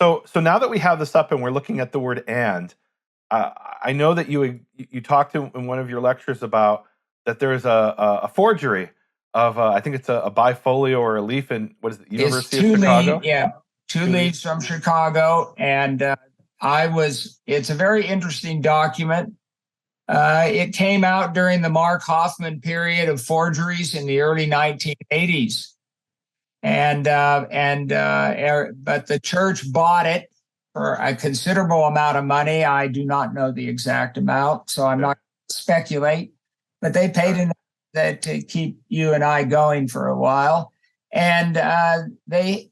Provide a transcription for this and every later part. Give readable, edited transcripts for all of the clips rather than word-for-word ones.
So now that we have this up and we're looking at the word "and," I know that you talked in one of your lectures about that there's a forgery of I think it's a bifolio or a leaf in what is it, It's University of Chicago? two Two leads leaves. from Chicago, and it's a very interesting document. It came out during the Mark Hoffman period of forgeries in the early 1980s, but the church bought it for a considerable amount of money. I do not know the exact amount, so I'm not going to speculate, but they paid enough to keep you and I going for a while. And they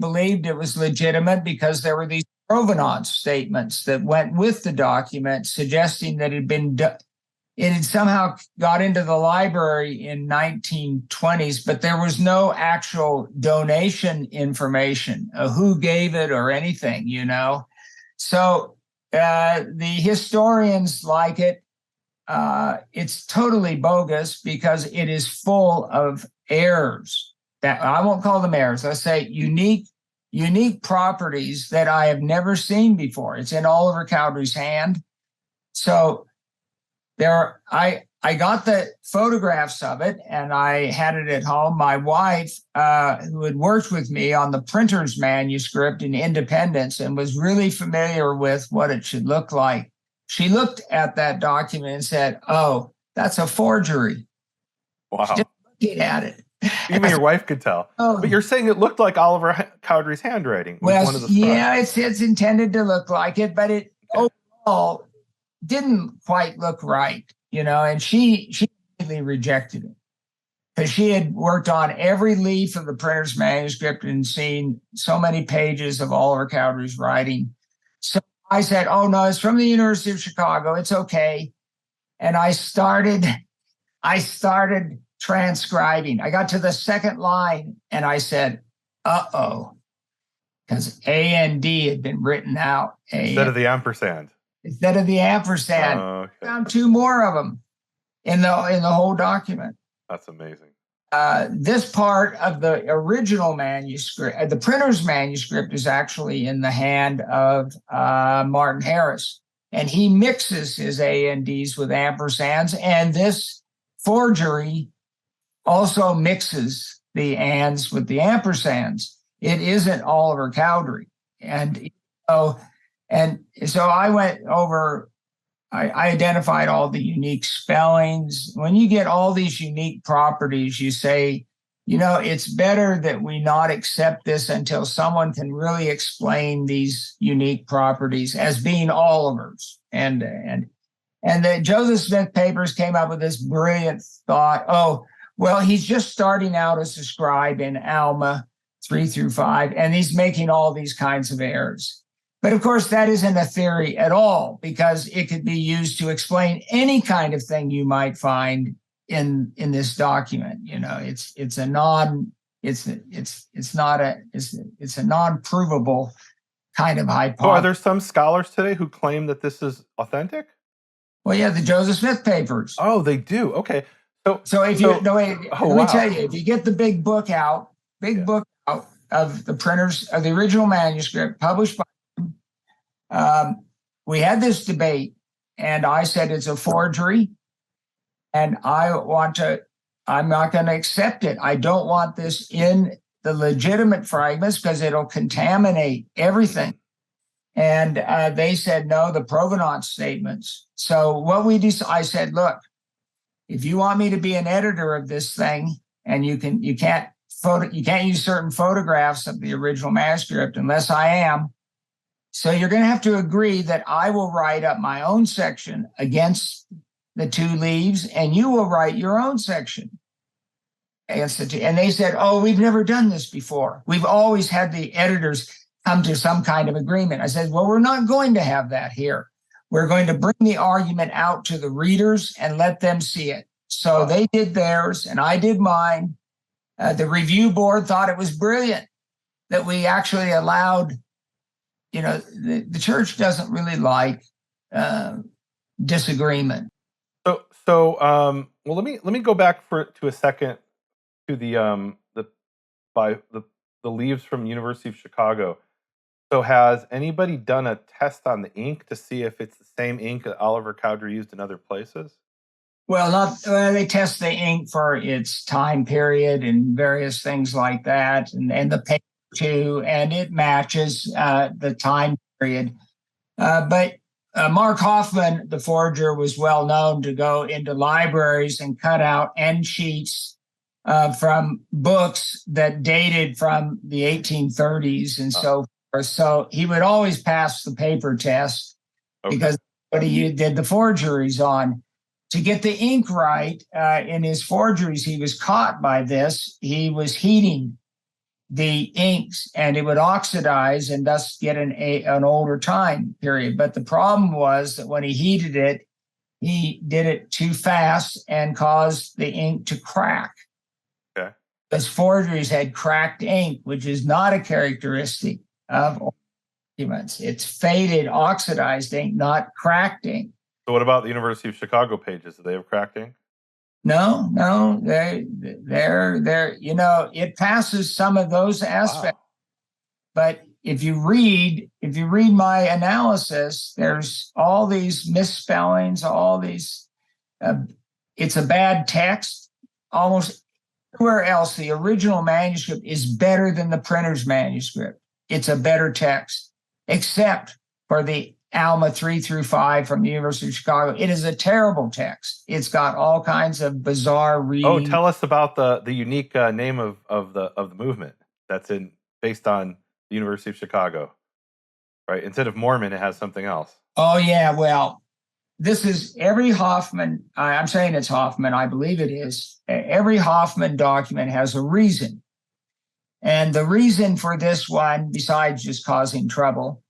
believed it was legitimate because there were these provenance statements that went with the document suggesting that it had somehow got into the library in 1920s, but there was no actual donation information, who gave it or anything. So the historians like it. It's totally bogus because it is full of errors. That I won't call them errors. Let's say unique properties that I have never seen before. It's in Oliver Cowdery's hand. So I got the photographs of it and I had it at home. My wife, who had worked with me on the printer's manuscript in Independence and was really familiar with what it should look like, she looked at that document and said, "Oh, that's a forgery." Wow. Just looking at it. Even your wife could tell. Oh. But you're saying it looked like Oliver Cowdery's handwriting. Well, one of the scribes. it's intended to look like it, but it overall didn't quite look right, and she completely rejected it because she had worked on every leaf of the printer's manuscript and seen so many pages of Oliver Cowdery's writing. So I said, "Oh no, it's from the University of Chicago. It's okay." And I started transcribing. I got to the second line and I said, "Uh-oh," because A and D had been written out. Instead of the ampersand. Instead of the ampersand. Oh, okay. Found two more of them in the whole document. That's amazing. This part of the original manuscript, the printer's manuscript, is actually in the hand of Martin Harris, and he mixes his A and Ds with ampersands, and this forgery also mixes the ands with the ampersands. It isn't Oliver Cowdery, and so I went over. I identified all the unique spellings. When you get all these unique properties, you say, it's better that we not accept this until someone can really explain these unique properties as being Oliver's. And the Joseph Smith papers came up with this brilliant thought. Oh, well, he's just starting out as a scribe in Alma 3-5, and he's making all these kinds of errors. But of course, that isn't a theory at all, because it could be used to explain any kind of thing you might find in this document. It's a non-provable kind of hypothesis. So are there some scholars today who claim that this is authentic? Well, yeah, the Joseph Smith papers. Oh, they do. Okay. Let me tell you, if you get the big book out of the printers of the original manuscript published by we had this debate, and I said it's a forgery, and I'm not going to accept it. I don't want this in the legitimate fragments because it'll contaminate everything. And they said, no, the provenance statements. So I said, look, if you want me to be an editor of this thing, and you can't use certain photographs of the original manuscript unless I am. So you're going to have to agree that I will write up my own section against the two leaves, and you will write your own section against the two. And they said, oh, we've never done this before. We've always had the editors come to some kind of agreement. I said, well, we're not going to have that here. We're going to bring the argument out to the readers and let them see it. So they did theirs, and I did mine. The review board thought it was brilliant that we actually allowed. The church doesn't really like disagreement. Well, let me go back to a second to the leaves from University of Chicago. So has anybody done a test on the ink to see if it's the same ink that Oliver Cowdery used in other places? Well, not they test the ink for its time period and various things like that, and the paper too, and it matches the time period. But Mark Hoffman, the forger, was well known to go into libraries and cut out end sheets from books that dated from the 1830s and so forth. So he would always pass the paper test because what he did the forgeries on. To get the ink right in his forgeries, he was caught by this. He was heating the inks and it would oxidize and thus get an older time period. But the problem was that when he heated it, he did it too fast and caused the ink to crack. Okay. Because forgeries had cracked ink, which is not a characteristic of documents. It's faded, oxidized ink, not cracked ink. So what about the University of Chicago pages? Do they have cracked ink? No, they're it passes some of those aspects. Wow. But if you read my analysis, there's all these misspellings, all these it's a bad text. Almost everywhere else, the original manuscript is better than the printer's manuscript. It's a better text, except for the Alma 3 through 5 from the University of Chicago. It is a terrible text. It's got all kinds of bizarre reading. Oh, tell us about the unique name of the movement that's based on the University of Chicago, right? Instead of Mormon, it has something else. Oh yeah, well, this is every Hoffman. I'm saying it's Hoffman. I believe it is. Every Hoffman document has a reason, and the reason for this one, besides just causing trouble,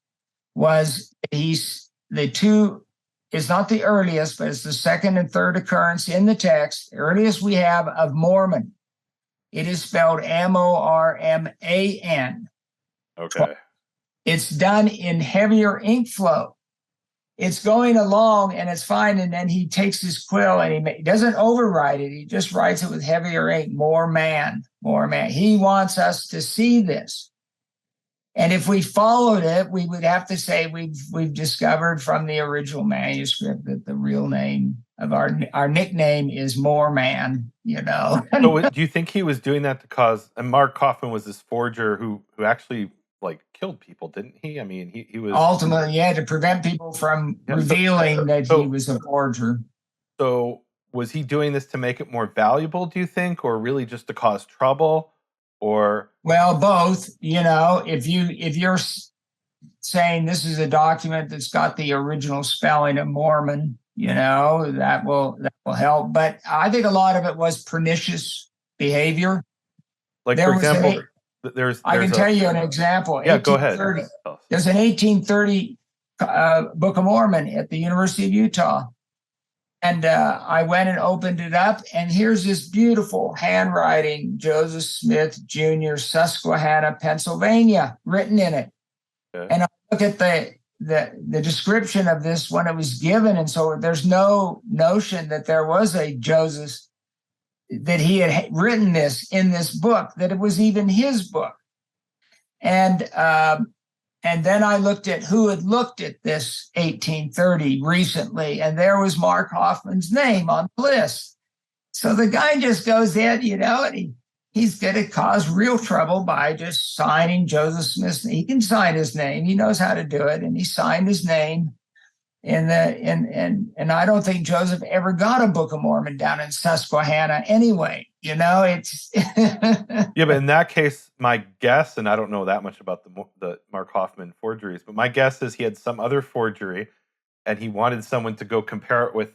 was it's not the earliest, but it's the second and third occurrence in the text. The earliest we have of Mormon. It is spelled Morman. Okay. It's done in heavier ink flow. It's going along and it's fine. And then he takes his quill and he doesn't overwrite it. He just writes it with heavier ink. Morman. He wants us to see this. And if we followed it, we would have to say we've discovered from the original manuscript that the real name of our nickname is Morman, So do you think he was doing that to cause, and Mark Hoffman was this forger who actually killed people, didn't he? I mean, he was ultimately, to prevent people from revealing that he was a forger. So was he doing this to make it more valuable, do you think, or really just to cause trouble? Or both. If you're saying this is a document that's got the original spelling of Mormon, that will help. But I think a lot of it was pernicious behavior. For example, I can tell you an example. Yeah, go ahead. There's an 1830 Book of Mormon at the University of Utah. And I went and opened it up, and here's this beautiful handwriting, Joseph Smith Jr., Susquehanna, Pennsylvania, written in it. Okay. And I look at the description of this when it was given, and so there's no notion that there was a Joseph, that he had written this in this book, that it was even his book. And then I looked at who had looked at this 1830 recently, and there was Mark Hoffman's name on the list. So the guy just goes in, and he's going to cause real trouble by just signing Joseph Smith's name. He can sign his name. He knows how to do it, and he signed his name. And I don't think Joseph ever got a Book of Mormon down in Susquehanna anyway. It's yeah, but in that case, my guess, and I don't know that much about the Mark Hoffman forgeries, but my guess is he had some other forgery, and he wanted someone to go compare it with,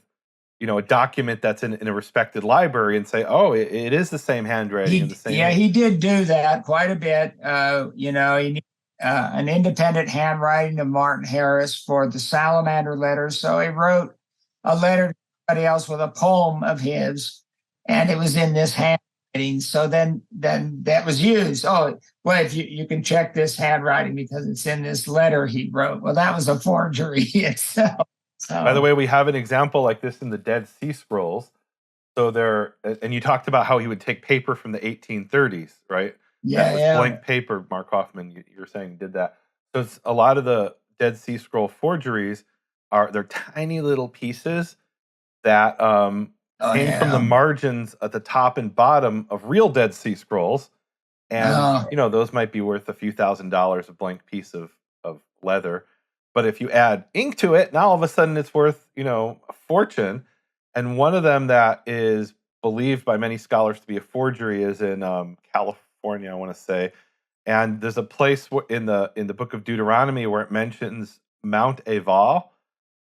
a document that's in a respected library and say, oh, it is the same handwriting. He did do that quite a bit. He an independent handwriting of Martin Harris for the Salamander letters. So he wrote a letter to somebody else with a poem of his, and it was in this handwriting. So then that was used. Oh, well, if you can check this handwriting because it's in this letter he wrote. Well, that was a forgery itself. So. By the way, we have an example like this in the Dead Sea Scrolls. So and you talked about how he would take paper from the 1830s, right? Yeah, blank paper. Mark Hoffman, you're saying, did that. So a lot of the Dead Sea Scroll forgeries they're tiny little pieces that Oh came from the yeah. margins at the top and bottom of real Dead Sea Scrolls, and Oh those might be worth a few $1,000s a blank piece of leather. But if you add ink to it, now all of a sudden it's worth a fortune. And one of them that is believed by many scholars to be a forgery is in California, I want to say. And there's a place in the book of Deuteronomy where it mentions Mount Ebal,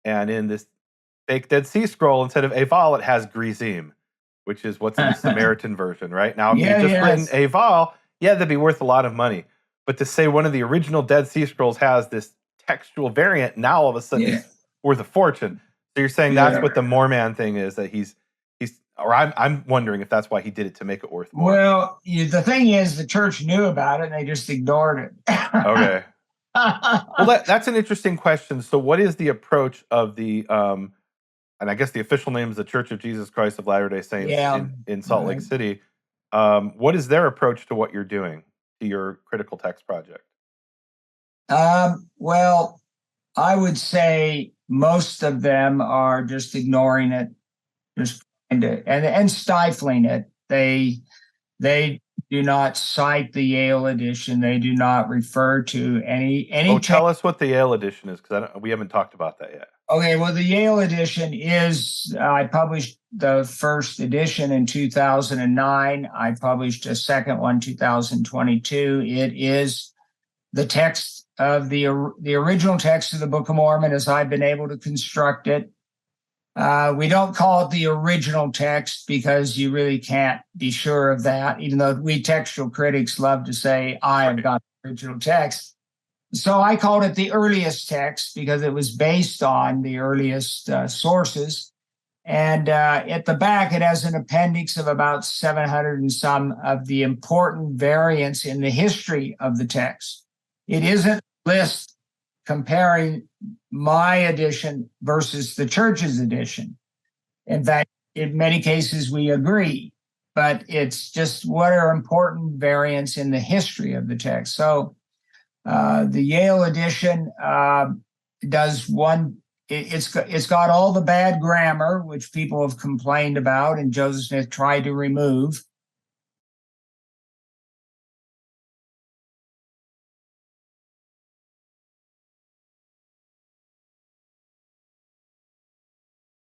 and in this fake Dead Sea Scroll, instead of Aval, it has Grizim, which is what's in the Samaritan version, right? Now, if you yeah, had just written yes. Aval, yeah, that'd be worth a lot of money. But to say one of the original Dead Sea Scrolls has this textual variant, now all of a sudden Yeah. it's worth a fortune. So you're saying that's Yeah. what the Mormon thing is, that or I'm wondering if that's why he did it, to make it worth more. Well, the thing is, the church knew about it and they just ignored it. Okay. Well, that's an interesting question. So what is the approach of the and I guess the official name is the Church of Jesus Christ of Latter-day Saints Yeah. in Salt Lake City. What is their approach to what you're doing, to your critical text project? Well, I would say most of them are just ignoring it, just and stifling it. They do not cite the Yale edition. They do not refer to any Oh, text. tell us what the Yale edition is, because we haven't talked about that yet. Okay, well, the Yale edition is, I published the first edition in 2009. I published a second one, 2022. It is the text of the original text of the Book of Mormon as I've been able to construct it. We don't call it the original text because you really can't be sure of that, even though we textual critics love to say, I have got the original text. So I called it the earliest text because it was based on the earliest sources. And at the back, it has an appendix of about 700 and some of the important variants in the history of the text. It isn't a list comparing my edition versus the church's edition. In fact, in many cases, we agree, but it's just what are important variants in the history of the text. So the Yale edition does one. It's got all the bad grammar, which people have complained about, and Joseph Smith tried to remove.